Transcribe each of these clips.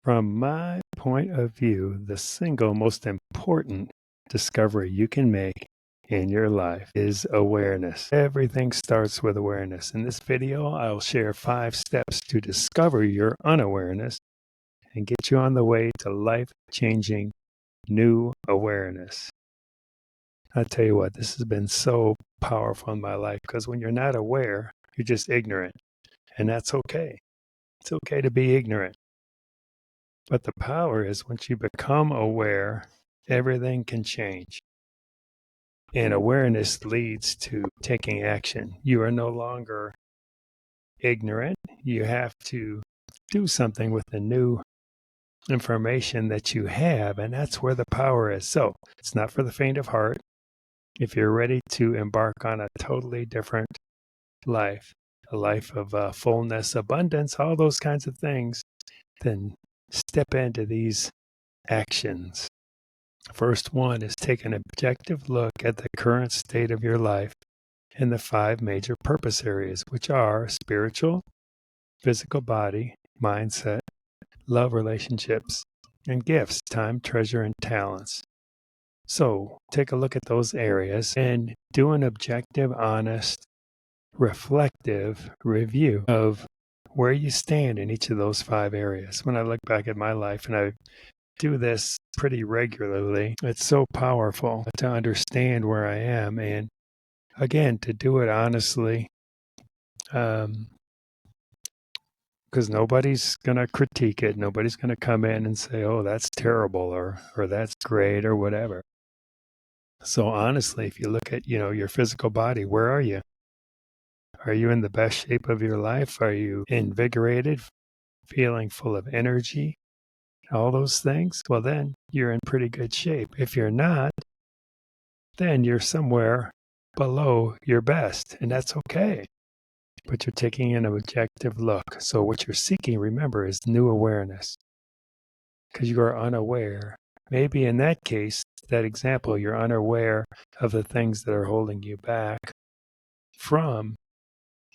From my point of view, the single most important discovery you can make in your life is awareness. Everything starts with awareness. In this video, I'll share 5 steps to discover your unawareness and get you on the way to life-changing new awareness. I tell you what, this has been so powerful in my life because when you're not aware, you're just ignorant. And that's okay. It's okay to be ignorant. But the power is once you become aware, everything can change. And awareness leads to taking action. You are no longer ignorant. You have to do something with the new information that you have, and that's where the power is. So it's not for the faint of heart. If you're ready to embark on a totally different life, a life of fullness, abundance, all those kinds of things, then step into these actions. First one is take an objective look at the current state of your life and the 5 major purpose areas, which are spiritual, physical body, mindset, love relationships, and gifts, time, treasure, and talents. So take a look at those areas and do an objective, honest, reflective review of where you stand in each of those 5 areas. When I look back at my life, and I do this pretty regularly, it's so powerful to understand where I am and, again, to do it honestly, because nobody's going to critique it. Nobody's going to come in and say, oh, that's terrible or that's great or whatever. So honestly, if you look at, your physical body, where are you? Are you in the best shape of your life? Are you invigorated, feeling full of energy? All those things? Well, then you're in pretty good shape. If you're not, then you're somewhere below your best, and that's okay. But you're taking an objective look. So what you're seeking, remember, is new awareness. Because you are unaware. Maybe in that case, that example, you're unaware of the things that are holding you back from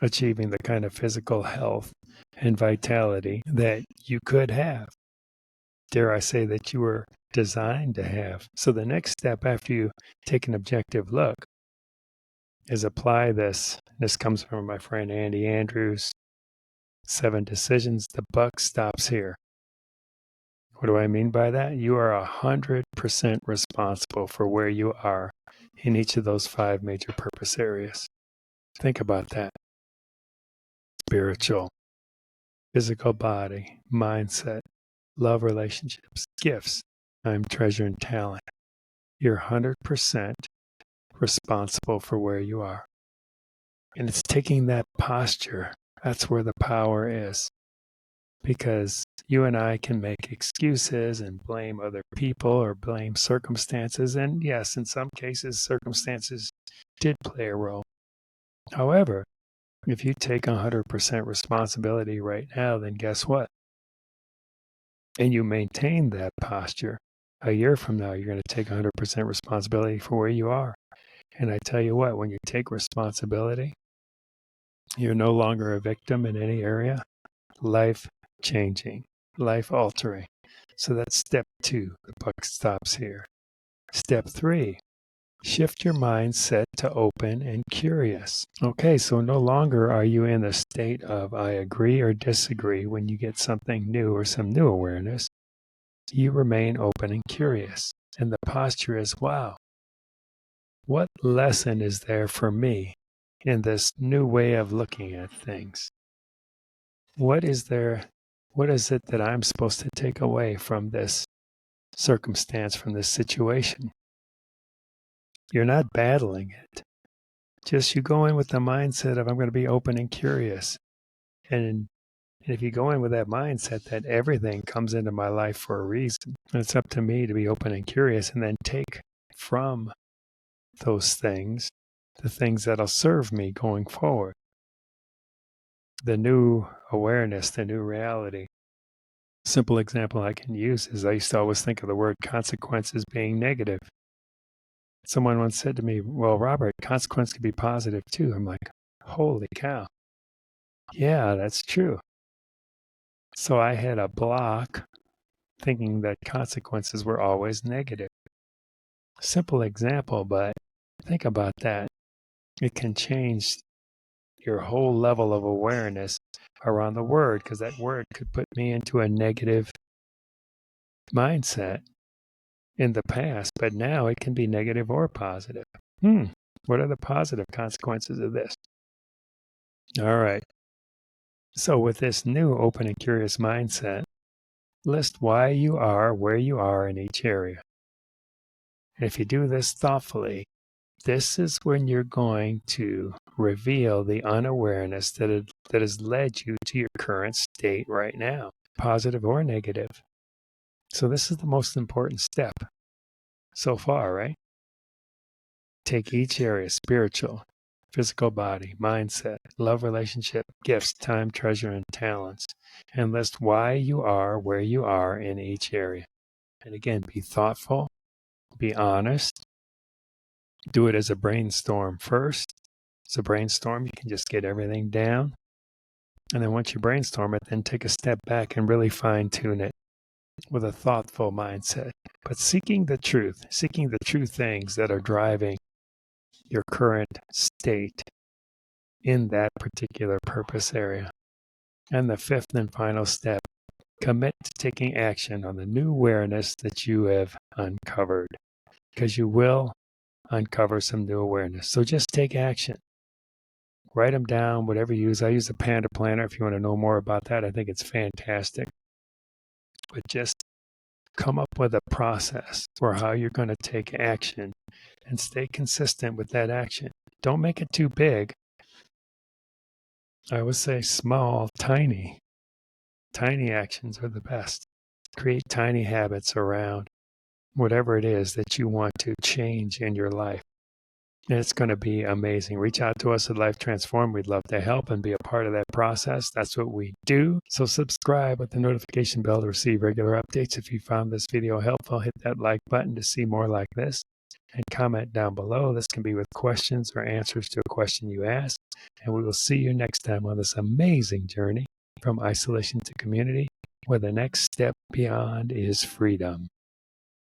achieving the kind of physical health and vitality that you could have. Dare I say that you were designed to have. So the next step after you take an objective look is apply this. This comes from my friend Andy Andrews, 7 Decisions. The buck stops here. What do I mean by that? You are 100% responsible for where you are in each of those 5 major purpose areas. Think about that. Spiritual, physical body, mindset, love relationships, gifts, time, treasure, and talent. You're 100% responsible for where you are. And it's taking that posture. That's where the power is. Because you and I can make excuses and blame other people or blame circumstances. And yes, in some cases, circumstances did play a role. However, if you take 100% responsibility right now, then guess what? And you maintain that posture, a year from now, you're going to take 100% responsibility for where you are. And I tell you what, when you take responsibility, you're no longer a victim in any area. Life-changing, life-altering. So that's step 2. The buck stops here. Step 3, shift your mindset to open and curious. Okay, so no longer are you in a state of I agree or disagree when you get something new or some new awareness. You remain open and curious. And the posture is, wow, what lesson is there for me in this new way of looking at things? What is it that I'm supposed to take away from this circumstance, from this situation? You're not battling it. Just you go in with the mindset of I'm going to be open and curious. And if you go in with that mindset that everything comes into my life for a reason, it's up to me to be open and curious and then take from those things the things that'll serve me going forward. The new awareness, the new reality. Simple example I can use is I used to always think of the word consequences being negative. Someone once said to me, well, Robert, consequence can be positive too. I'm like, holy cow. Yeah, that's true. So I had a block thinking that consequences were always negative. Simple example, but think about that. It can change your whole level of awareness around the word, because that word could put me into a negative mindset in the past, but now it can be negative or positive. What are the positive consequences of this? All right. So with this new open and curious mindset, list why you are where you are in each area. And if you do this thoughtfully, this is when you're going to reveal the unawareness that has led you to your current state right now, positive or negative. So this is the most important step so far, right? Take each area: spiritual, physical body, mindset, love, relationship, gifts, time, treasure, and talents, and list why you are where you are in each area. And again, be thoughtful, be honest, do it as a brainstorm first. It's a brainstorm, you can just get everything down. And then once you brainstorm it, then take a step back and really fine tune it with a thoughtful mindset. But seeking the true things that are driving your current state in that particular purpose area. And the fifth and final step, commit to taking action on the new awareness that you have uncovered, because you will uncover some new awareness. So just take action. Write them down, whatever you use. I use a Panda Planner if you want to know more about that. I think it's fantastic. But just come up with a process for how you're going to take action and stay consistent with that action. Don't make it too big. I would say small, tiny actions are the best. Create tiny habits around whatever it is that you want to change in your life. And it's going to be amazing. Reach out to us at Life Transform. We'd love to help and be a part of that process. That's what we do. So subscribe with the notification bell to receive regular updates. If you found this video helpful, hit that like button to see more like this. And comment down below. This can be with questions or answers to a question you ask. And we will see you next time on this amazing journey from isolation to community, where the next step beyond is freedom.